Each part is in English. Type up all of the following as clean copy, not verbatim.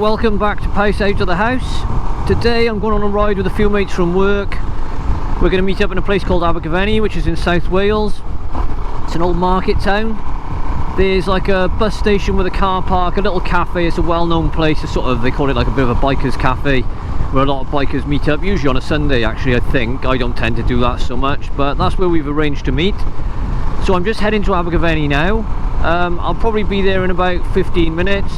Welcome back to Pace Out of the House. Today I'm going on a ride with a few mates from work. We're going to meet up in a place called Abergavenny, which is in South Wales. It's an old market town. There's like a bus station with a car park, a little cafe. It's a well-known place. It's sort of, they call it like a bit of a biker's cafe, where a lot of bikers meet up, usually on a Sunday actually, I think. I don't tend to do that so much, but that's where we've arranged to meet. So I'm just heading to Abergavenny now. I'll probably be there in about 15 minutes.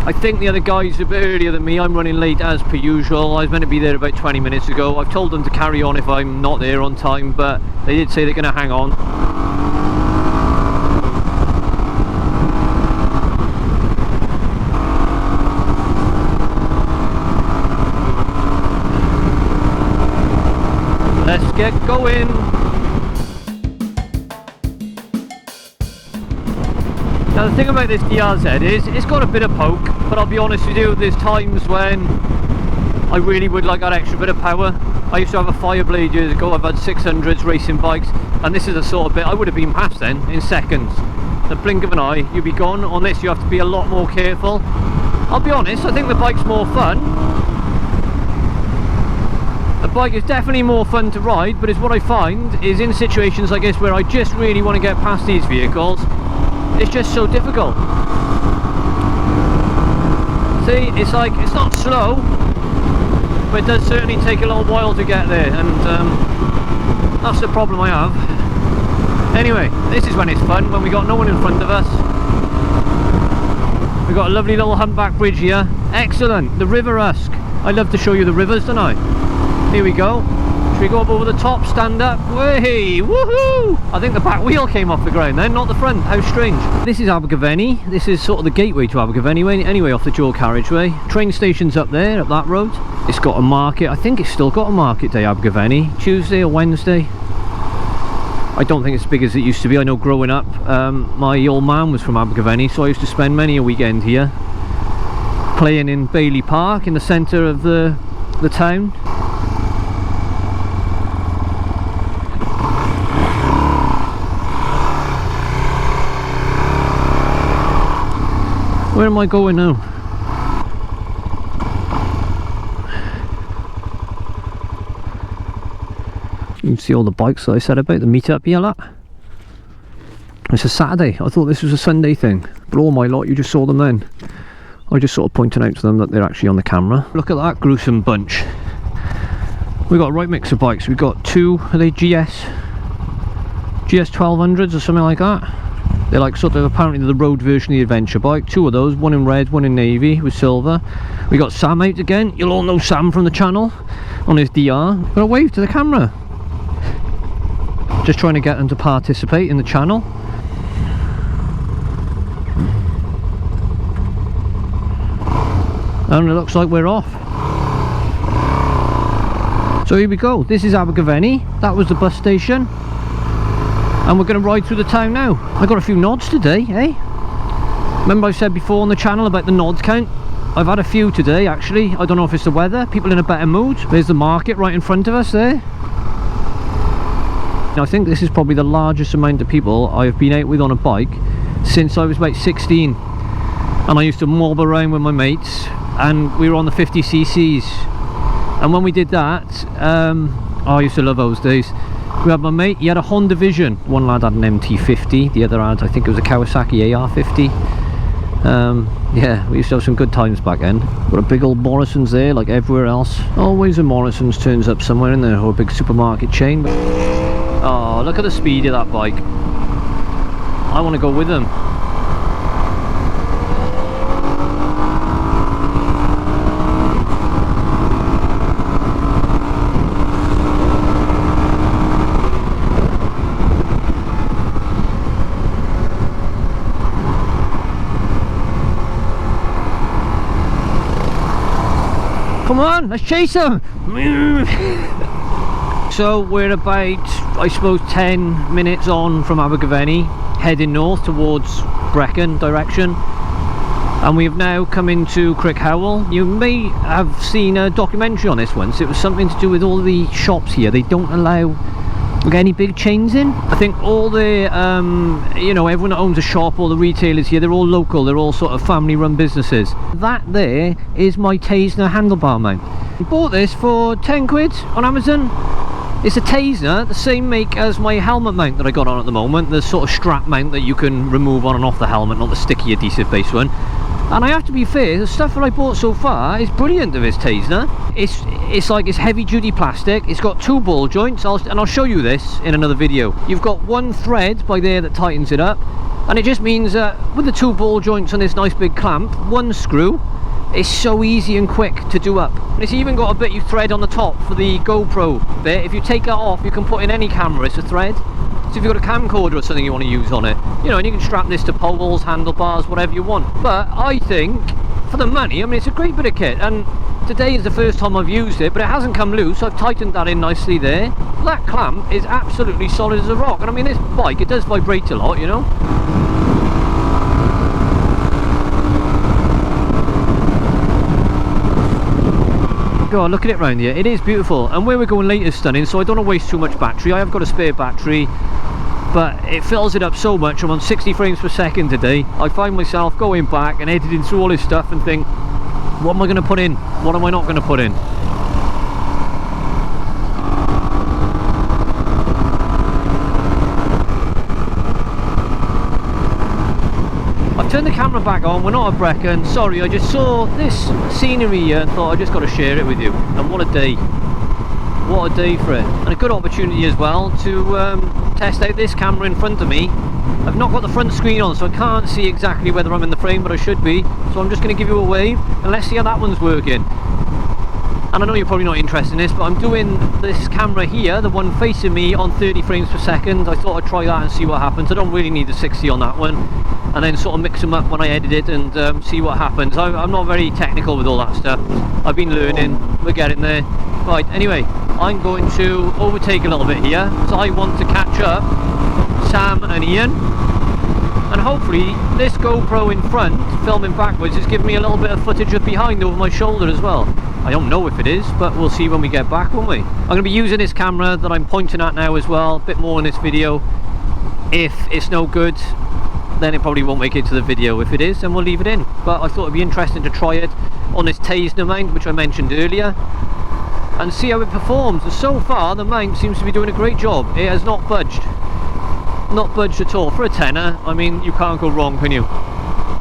I think the other guys are a bit earlier than me. I'm running late as per usual. I was meant to be there about 20 minutes ago. I've told them to carry on if I'm not there on time, but they did say they're going to hang on. Let's get going. Now the thing about this DRZ is it's got a bit of poke, but I'll be honest with you, there's times when I really would like that extra bit of power. I used to have a Fireblade years ago. I've had 600s racing bikes, and this is the sort of bit I would have been past then in seconds. The blink of an eye, you'd be gone. On this you have to be a lot more careful. I'll be honest, I think the bike's more fun. The bike is definitely more fun to ride, but it's what I find is in situations like this where I just really want to get past these vehicles, it's just so difficult. See, it's like, it's not slow, but it does certainly take a little while to get there, and that's the problem I have. Anyway, this is when it's fun, when we got no one in front of us. We've got a lovely little humpback bridge here. Excellent, the River Usk. I love to show you the rivers, don't I? Here we go. Should we go up over the top, stand up? Way, woohoo! I think the back wheel came off the ground then, not the front. How strange. This is Abergavenny. This is sort of the gateway to Abergavenny, anyway, off the dual carriageway. Train station's up there, up that road. It's got a market. I think it's still got a market day, Abergavenny. Tuesday or Wednesday. I don't think it's as big as it used to be. I know growing up, my old man was from Abergavenny, so I used to spend many a weekend here, playing in Bailey Park, in the centre of the town. Where am I going now? You can see all the bikes that I said about the meet-up here, look. It's a Saturday. I thought this was a Sunday thing, but all my lot, you just saw them then. I just sort of pointed out to them that they're actually on the camera. Look at that gruesome bunch. We got a right mix of bikes. We've got two, are they GS 1200s or something like that? They're like sort of apparently the road version of the adventure bike. Two of those, one in red, one in navy with silver. We got Sam out again. You'll all know Sam from the channel on his DR. Got a wave to the camera. Just trying to get them to participate in the channel. And it looks like we're off. So here we go. This is Abergavenny. That was the bus station. And we're going to ride through the town now. I got a few nods today, eh? Remember I said before on the channel about the nod count? I've had a few today actually. I don't know if it's the weather, people in a better mood. There's the market right in front of us there. Now I think this is probably the largest amount of people I've been out with on a bike since I was about 16. And I used to mob around with my mates, and we were on the 50cc's. And when we did that, oh, I used to love those days. We had my mate, he had a Honda Vision. One lad had an MT50, the other had, I think it was a Kawasaki AR50. Yeah, we used to have some good times back then. Got a big old Morrison's there, like everywhere else. Always a Morrison's turns up somewhere in there, or a big supermarket chain. Oh, look at the speed of that bike. I want to go with them. Come on, let's chase them! So we're about, I suppose, 10 minutes on from Abergavenny, heading north towards Brecon direction. And we have now come into Crickhowell. You may have seen a documentary on this once. It was something to do with all the shops here. They don't allow Got any big chains in? I think all the, you know, everyone that owns a shop, all the retailers here, they're all local, they're all sort of family run businesses. That there is my Teisner handlebar mount. I bought this for 10 quid on Amazon. It's a Teisner, the same make as my helmet mount that I got on at the moment, the sort of strap mount that you can remove on and off the helmet, not the sticky adhesive based one. And I have to be fair, the stuff that I bought so far is brilliant of this Teisner. It's like it's heavy duty plastic, it's got 2 ball joints, and I'll show you this in another video. You've got 1 thread by there that tightens it up, and it just means that with the 2 ball joints and this nice big clamp, 1 screw, it's so easy and quick to do up. And it's even got a bit you thread on the top for the GoPro bit. If you take that off, you can put in any camera, it's a thread. So if you've got a camcorder or something you want to use on it, you know, and you can strap this to poles, handlebars, whatever you want. But I think, for the money, I mean, it's a great bit of kit. And today is the first time I've used it, but it hasn't come loose. I've tightened that in nicely there. That clamp is absolutely solid as a rock. And I mean, this bike, it does vibrate a lot, you know. God, look at it round here. It is beautiful, and where we're going later is stunning, so I don't want to waste too much battery. I have got a spare battery, but it fills it up so much. I'm on 60 frames per second today. I find myself going back and editing through all this stuff and think, what am I going to put in? What am I not going to put in? Turn the camera back on. We're not at Brecon. Sorry, I just saw this scenery here and thought I just got to share it with you. And what a day. What a day for it. And a good opportunity as well to test out this camera in front of me. I've not got the front screen on, so I can't see exactly whether I'm in the frame, but I should be. So I'm just going to give you a wave and let's see how that one's working. And I know you're probably not interested in this, but I'm doing this camera here, the one facing me, on 30 frames per second. I thought I'd try that and see what happens. I don't really need the 60 on that one. And then sort of mix them up when I edit it and see what happens. I'm not very technical with all that stuff. I've been learning, we're getting there. Right, anyway, I'm going to overtake a little bit here. So I want to catch up Sam and Ian. And hopefully this GoPro in front, filming backwards, is giving me a little bit of footage of behind over my shoulder as well. I don't know if it is, but we'll see when we get back, won't we? I'm going to be using this camera that I'm pointing at now as well, a bit more in this video. If it's no good, then it probably won't make it to the video. If it is, then we'll leave it in. But I thought it'd be interesting to try it on this Teisner mount, which I mentioned earlier, and see how it performs. And so far, the mount seems to be doing a great job. It has not budged. Not budged at all. For a tenner, I mean, you can't go wrong, can you?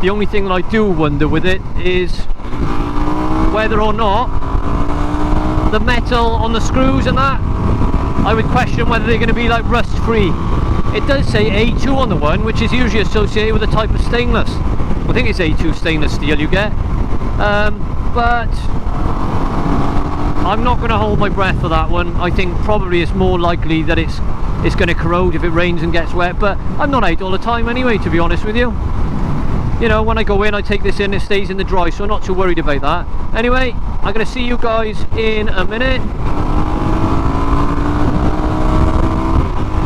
The only thing that I do wonder with it is whether or not the metal on the screws and that, I would question whether they're going to be like rust free. It does say A2 on the one, which is usually associated with a type of stainless. I think it's A2 stainless steel you get. But I'm not going to hold my breath for that one. I think probably it's more likely that it's going to corrode if it rains and gets wet, but I'm not out all the time anyway, to be honest with you. You know, when I go in, I take this in, it stays in the dry, so I'm not too worried about that. Anyway, I'm going to see you guys in a minute.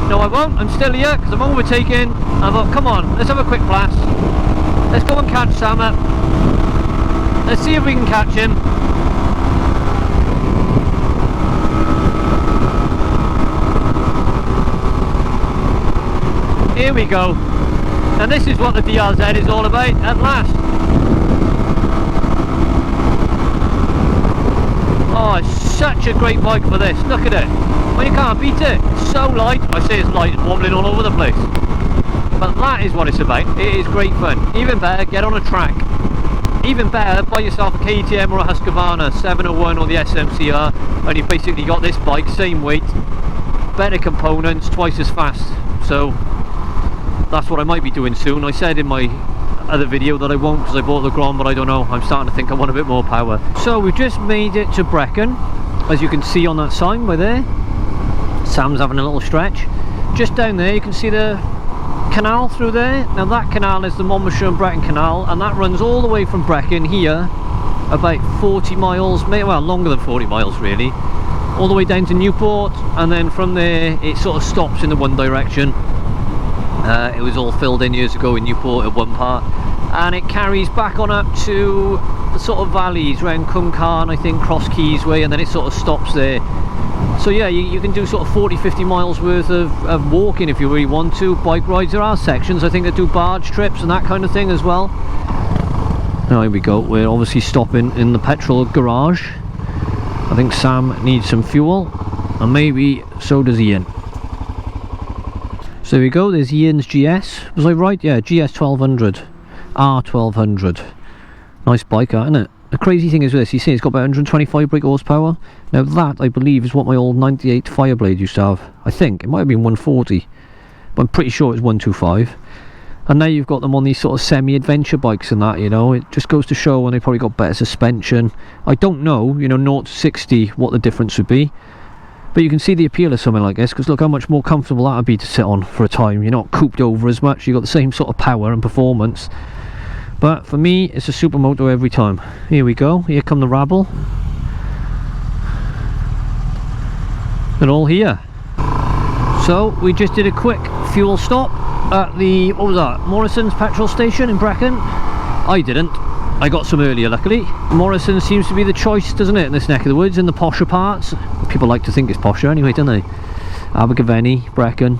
No, I won't. I'm still here because I'm overtaking. I thought, come on, let's have a quick blast. Let's go and catch Sam up. Let's see if we can catch him. Here we go. And this is what the DRZ is all about at last. Oh, it's such a great bike for this. Look at it. Well, you can't beat it. It's so light. I say it's light, it's wobbling all over the place. But that is what it's about. It is great fun. Even better, get on a track. Even better, buy yourself a KTM or a Husqvarna 701 or the SMCR, and you've basically got this bike, same weight, better components, twice as fast. So that's what I might be doing soon. I said in my other video that I won't because I bought the Grom, but I don't know. I'm starting to think I want a bit more power. So we've just made it to Brecon, as you can see on that sign by there. Sam's having a little stretch. Just down there you can see the canal through there. Now that canal is the Monmouthshire and Brecon Canal, and that runs all the way from Brecon here, about 40 miles, well, longer than 40 miles really, all the way down to Newport, and then from there it sort of stops in the one direction. It was all filled in years ago in Newport at one part, and it carries back on up to the sort of valleys around Cwmcarn, I think, Cross Keys way, and then it sort of stops there. So yeah, you can do sort of 40-50 miles worth of walking if you really want to. Bike rides, there are sections I think that do barge trips and that kind of thing as well. Now here we go, we're obviously stopping in the petrol garage. I think Sam needs some fuel, and maybe so does Ian. So there we go, there's Ian's GS. Was I right? Yeah, GS 1200, R1200. Nice bike, isn't it? The crazy thing is with this, you see it's got about 125 brake horsepower. Now that, I believe, is what my old 98 Fireblade used to have. I think, it might have been 140, but I'm pretty sure it's 125. And now you've got them on these sort of semi-adventure bikes and that, you know, it just goes to show when they probably got better suspension. I don't know, you know, 0 to 60, what the difference would be. But you can see the appeal of something like this, because look how much more comfortable that would be to sit on for a time. You're not cooped over as much, you've got the same sort of power and performance. But for me, it's a supermoto every time. Here we go, here come the rabble. They're all here. So we just did a quick fuel stop at the, what was that, Morrison's petrol station in Brecon. I didn't, I got some earlier luckily. Morrison seems to be the choice, doesn't it, in this neck of the woods, in the posher parts. People like to think it's posher anyway, don't they? Abergavenny, Brecon.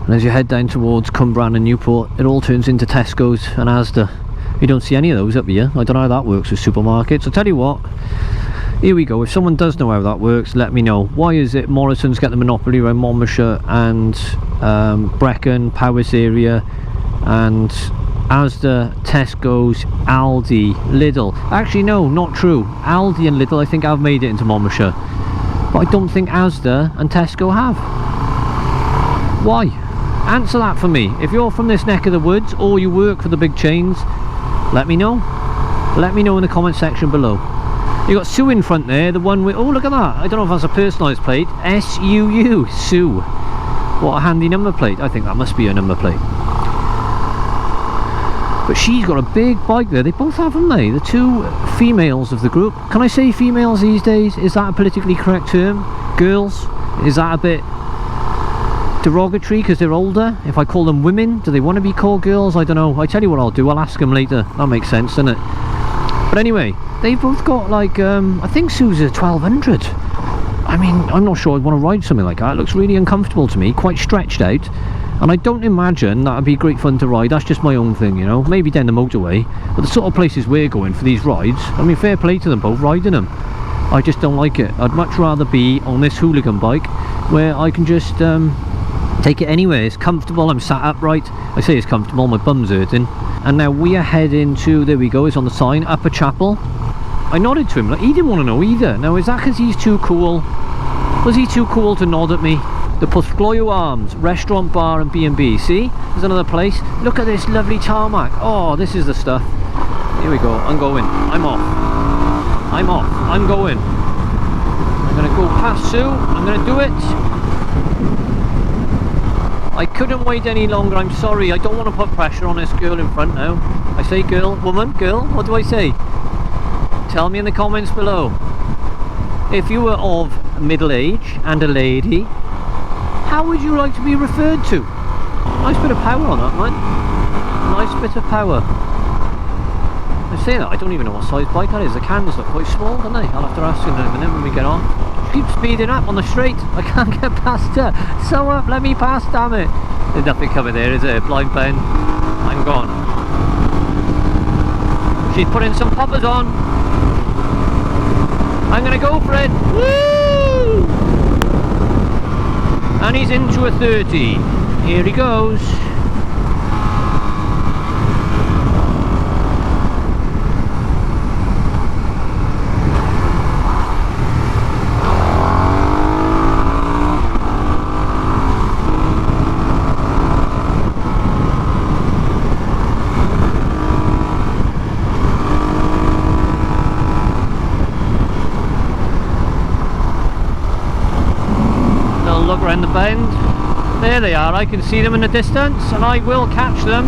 And as you head down towards Cwmbran and Newport, it all turns into Tesco's and Asda. You don't see any of those up here. I don't know how that works with supermarkets. I'll tell you what, here we go. If someone does know how that works, let me know. Why is it Morrison's get the monopoly around Monmouthshire and Brecon, Powys area, and Asda, Tesco's, Aldi, Lidl? Actually no, not true. Aldi and Lidl I think have made it into Monmouthshire, but I don't think Asda and Tesco have. Why? Answer that for me. If you're from this neck of the woods or you work for the big chains, let me know. Let me know in the comment section below. You got Sue in front there, the one with, oh look at that, I don't know if that's a personalised plate. S-U-U, Sue. What a handy number plate. I think that must be a number plate. But she's got a big bike there. They both have, haven't they? The two females of the group. Can I say females these days? Is that a politically correct term? Girls? Is that a bit derogatory because they're older? If I call them women, do they want to be called girls? I don't know. I tell you what I'll do, I'll ask them later. That makes sense, doesn't it? But anyway, they've both got like, I think Sue's a 1200. I mean, I'm not sure I'd want to ride something like that. It looks really uncomfortable to me, quite stretched out. And I don't imagine that would be great fun to ride. That's just my own thing, you know. Maybe down the motorway. But the sort of places we're going for these rides, I mean, fair play to them both riding them. I just don't like it. I'd much rather be on this hooligan bike where I can just take it anywhere. It's comfortable, I'm sat upright. I say it's comfortable, my bum's hurting. And now we are heading to, there we go, it's on the sign, Upper Chapel. I nodded to him, like, he didn't want to know either. Now is that because he's too cool? Was he too cool to nod at me? The Pwllgloyw Arms, restaurant, bar and B&B. See, there's another place. Look at this lovely tarmac. Oh, this is the stuff. Here we go, I'm going, I'm off. I'm off, I'm going. I'm going to go past Sue, I'm going to do it. I couldn't wait any longer, I'm sorry. I don't want to put pressure on this girl in front now. I say girl, woman, girl, what do I say? Tell me in the comments below. If you were of middle age and a lady, how would you like to be referred to? Nice bit of power on that, man. Nice bit of power. I say that, I don't even know what size bike that is. The cans look quite small, don't they? I'll have to ask her in a minute when we get on. Keep speeding up on the straight. I can't get past her. So up, let me pass, damn it. There's nothing coming there, is there? Blind pen. I'm gone. She's putting some poppers on. I'm gonna go for it. Woo! And he's into a 30. Here he goes. Look around the bend. There they are, I can see them in the distance and I will catch them.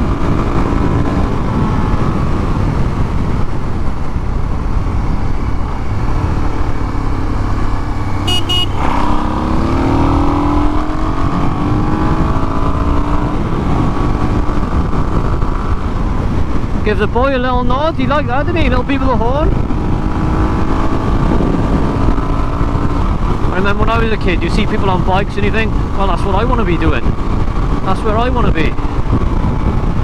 Give the boy a little nod, he liked that, didn't he? Little beep of the horn. I remember when I was a kid, you see people on bikes and you think, well, that's what I want to be doing. That's where I want to be.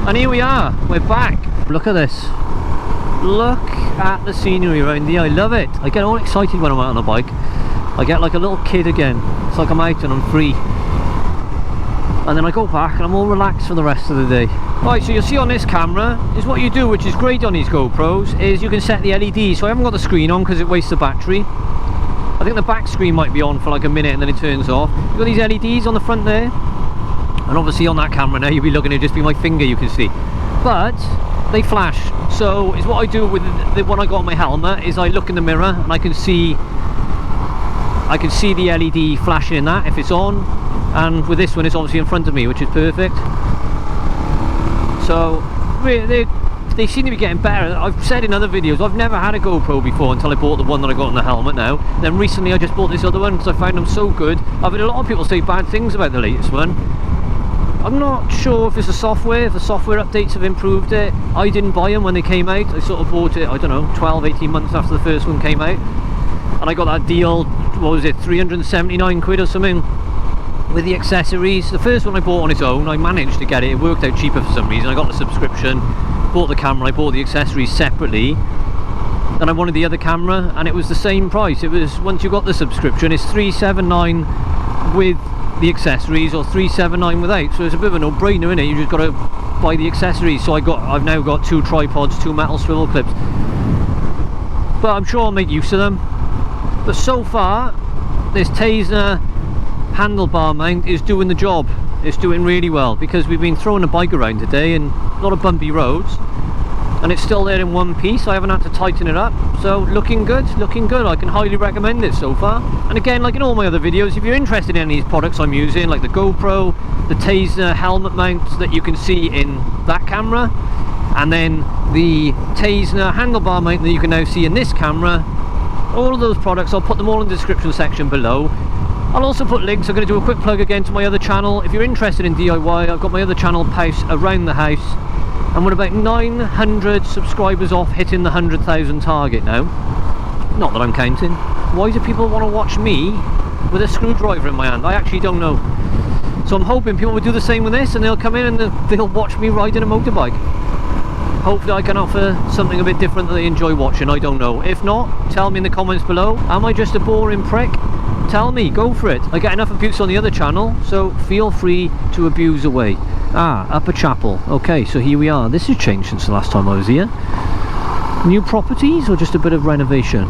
And here we are, we're back. Look at this. Look at the scenery around here. I love it. I get all excited when I'm out on a bike. I get like a little kid again. It's like I'm out and I'm free. And then I go back and I'm all relaxed for the rest of the day. Right, so you'll see on this camera is what you do, which is great on these GoPros, is you can set the LED. So I haven't got the screen on because it wastes the battery. I think the back screen might be on for like a minute and then it turns off. You've got these LEDs on the front there. And obviously on that camera now you'll be looking at just be my finger, you can see. But they flash. So is what I do with the one I got on my helmet is I look in the mirror and I can see the LED flashing in that if it's on. And with this one it's obviously in front of me, which is perfect. So they seem to be getting better. I've said in other videos I've never had a GoPro before until I bought the one that I got on the helmet now. Then recently I just bought this other one because I found them so good. I've had a lot of people say bad things about the latest one. I'm not sure if it's the software, if the software updates have improved it. I didn't buy them when they came out. I sort of bought it, I don't know, 12-18 months after the first one came out. And I got that deal, what was it, 379 quid or something with the accessories. The first one I bought on its own, I managed to get it. It worked out cheaper for some reason. I got the subscription, bought the camera, I bought the accessories separately. Then I wanted the other camera and it was the same price. It was, once you got the subscription, it's 379 with the accessories or 379 without, so it's a bit of a no-brainer, isn't it? You just got to buy the accessories. So I've now got 2 tripods, 2 metal swivel clips, but I'm sure I'll make use of them. But so far this Taser handlebar mount is doing the job. It's doing really well because we've been throwing a bike around today and a lot of bumpy roads and it's still there in one piece. I haven't had to tighten it up, so looking good, looking good. I can highly recommend it so far. And again, like in all my other videos, if you're interested in any of these products I'm using, like the GoPro, the Taser helmet mounts that you can see in that camera, and then the Taser handlebar mount that you can now see in this camera, all of those products, I'll put them all in the description section below. I'll also put links. I'm going to do a quick plug again to my other channel. If you're interested in DIY, I've got my other channel, Pouse Around the House, and we're about 900 subscribers off hitting the 100,000 target now. Not that I'm counting. Why do people want to watch me with a screwdriver in my hand? I actually don't know. So I'm hoping people will do the same with this and they'll come in and they'll watch me riding a motorbike. Hopefully I can offer something a bit different that they enjoy watching. I don't know. If not, tell me in the comments below. Am I just a boring prick? Tell me, go for it. I get enough abuse on the other channel, so feel free to abuse away. Ah, Upper Chapel. Okay, so here we are. This has changed since the last time I was here. New properties or just a bit of renovation?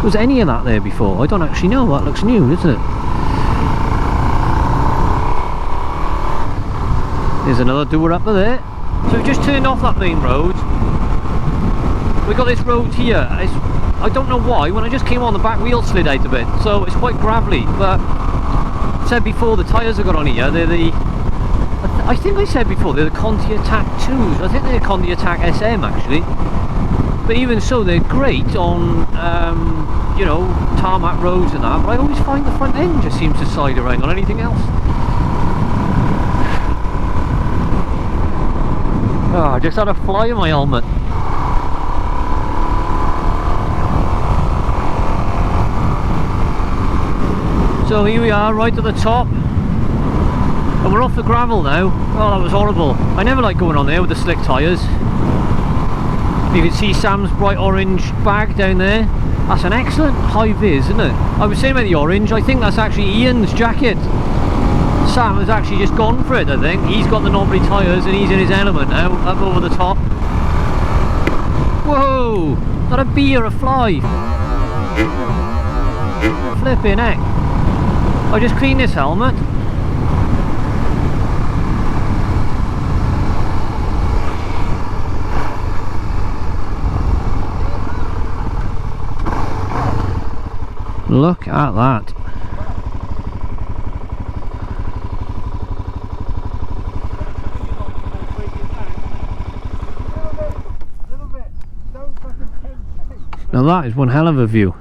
Was any of that there before? I don't actually know. That looks new, isn't it? There's another door up there. So we've just turned off that main road. We got this road here. I don't know why, when I just came on the back wheel slid out a bit, so it's quite gravelly. But I said before, the tyres I got on here, they're the, I think I said before, they're the Conti Attack 2s. I think they're Conti Attack SM actually. But even so, they're great on, you know, tarmac roads and that, but I always find the front end just seems to slide around on anything else. Oh, I just had a fly in my helmet. So here we are, right at the top, and we're off the gravel now. Oh, that was horrible. I never like going on there with the slick tyres. You can see Sam's bright orange bag down there. That's an excellent high-vis, isn't it? I was saying about the orange, I think that's actually Ian's jacket. Sam has actually just gone for it, I think. He's got the knobbly tyres and he's in his element now, up over the top. Whoa! Is that a bee or a fly? Flipping heck. I just cleaned this helmet. Look at that. Now that is one hell of a view.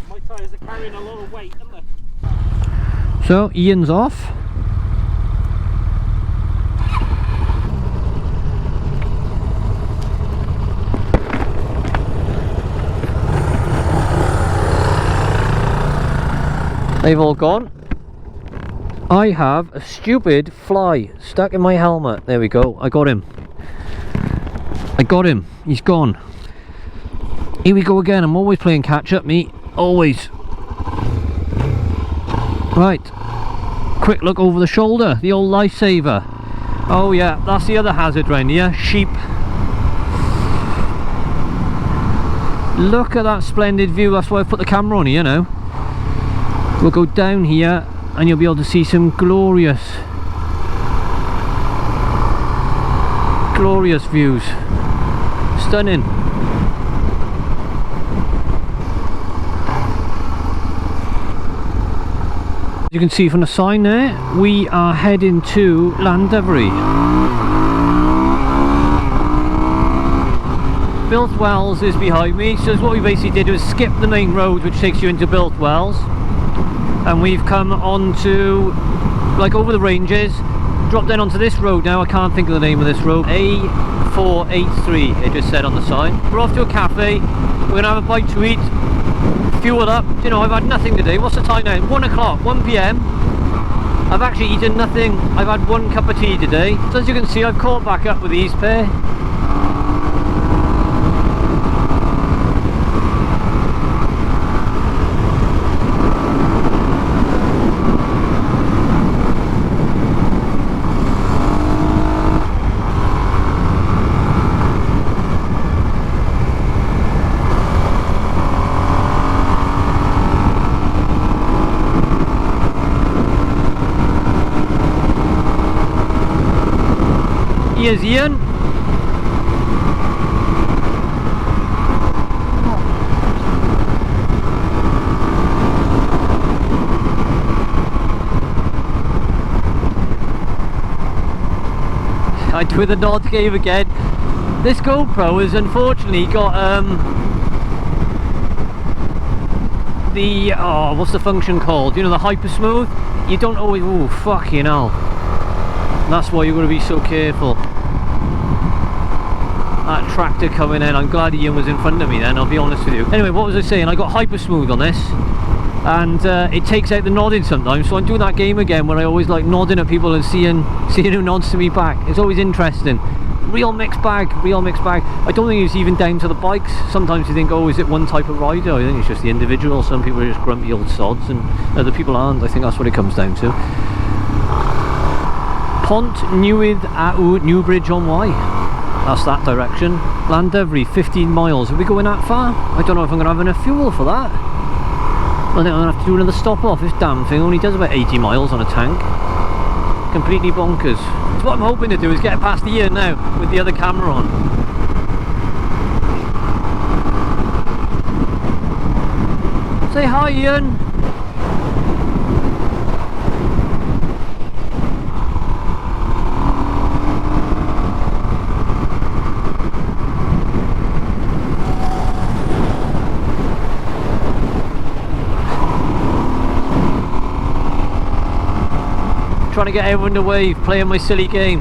My tyres are carrying a lot of weight, aren't they? So Ian's off. They've all gone. I have a stupid fly stuck in my helmet. There we go. I got him. I got him. He's gone. Here we go again. I'm always playing catch up, me. Always. Right. Quick look over the shoulder. The old lifesaver. Oh yeah, that's the other hazard round here. Sheep. Look at that splendid view. That's why I put the camera on here now. We'll go down here and you'll be able to see some glorious views. Stunning. As you can see from the sign there, we are heading to Llanwrtyd. Llanwrtyd Wells is behind me, so what we basically did was skip the main road which takes you into Llanwrtyd Wells, and we've come onto, like, over the ranges, dropped down onto this road now. I can't think of the name of this road. A483 it just said on the sign. We're off to a cafe, we're gonna have a bite to eat, fuel up. You know, I've had nothing today. What's the time now? 1 o'clock, 1 PM. I've actually eaten nothing. I've had 1 cup of tea today. So as you can see, I've caught back up with these pair. Here's Ian. I with the nod gave again. This GoPro has unfortunately got the what's the function called? You know, the hyper smooth. You don't always. Oh fucking hell! That's why you've got to be so careful. That tractor coming in, I'm glad Ian was in front of me then, I'll be honest with you. Anyway, what was I saying? I got hyper smooth on this, and it takes out the nodding sometimes, so I'm doing that game again where I always like nodding at people and seeing who nods to me back. It's always interesting. Real mixed bag, real mixed bag. I don't think it's even down to the bikes. Sometimes you think, oh, is it one type of rider? I think it's just the individual. Some people are just grumpy old sods and other people aren't. I think that's what it comes down to. Pont Newydd Newbridge on Wye. That's that direction. Llanwrtyd, 15 miles. Are we going that far? I don't know if I'm going to have enough fuel for that. I think I'm going to have to do another stop off. This damn thing only does about 80 miles on a tank. Completely bonkers. So what I'm hoping to do is get past Ian now with the other camera on. Say hi, Ian. Trying to get everyone to wave, playing my silly game.